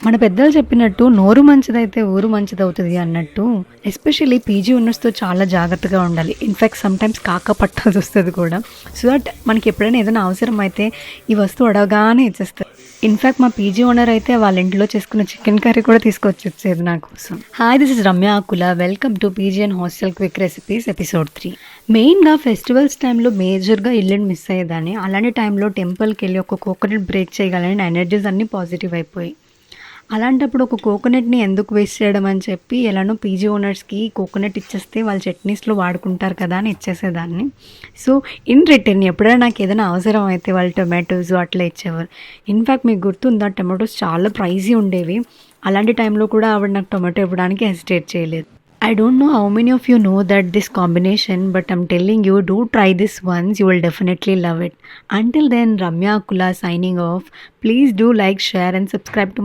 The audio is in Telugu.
మన పెద్దలు చెప్పినట్టు నోరు మంచిదైతే ఊరు మంచిదవుతుంది అన్నట్టు ఎస్పెషల్లీ పీజీ ఓనర్స్తో చాలా జాగ్రత్తగా ఉండాలి. ఇన్ఫ్యాక్ట్ సమ్టైమ్స్ కాక పట్టాల్సి వస్తుంది కూడా. సో దట్ మనకి ఎప్పుడైనా ఏదైనా అవసరం అయితే ఈ వస్తువు అడగగానే ఇచ్చేస్తారు. ఇన్ఫ్యాక్ట్ మా పీజీ ఓనర్ అయితే వాళ్ళ ఇంట్లో చేసుకున్న చికెన్ కర్రీ కూడా తీసుకొచ్చి ఇచ్చేది నా కోసం. Hi, this is Ramya Akula. Welcome to PG and hostel quick recipes episode 3. మెయిన్గా ఫెస్టివల్స్ టైంలో మేజర్గా ఇల్లుని మిస్ అయ్యేదాన్ని. అలాంటి టైంలో టెంపుల్కి వెళ్ళి ఒక కోకోనట్ బ్రేక్ చేయగలని నా ఎనర్జీస్ అన్నీ పాజిటివ్ అయిపోయి, అలాంటప్పుడు ఒక కోకోనట్ని ఎందుకు వేస్ట్ చేయడం అని చెప్పి ఎలానో పీజీ ఓనర్స్కి కోకోనట్ ఇచ్చేస్తే వాళ్ళు చట్నీస్లో వాడుకుంటారు కదా అని ఇచ్చేసేదాన్ని. సో ఇన్ రిటర్న్ ఎప్పుడైనా నాకు ఏదైనా అవసరం అయితే వాళ్ళు టొమాటోస్ అట్లా ఇచ్చేవారు. ఇన్ఫ్యాక్ట్ మీకు గుర్తుందా, టొమాటోస్ చాలా ప్రైజీ ఉండేవి. అలాంటి టైంలో కూడా ఆవిడ నాకు టొమాటో ఇవ్వడానికి హెసిటేట్ చేయలేదు. I don't know how many of you know that this combination, but I'm telling you, do try this once. You will definitely love it. Until then, Ramya Akula signing off. Please do like, share and subscribe to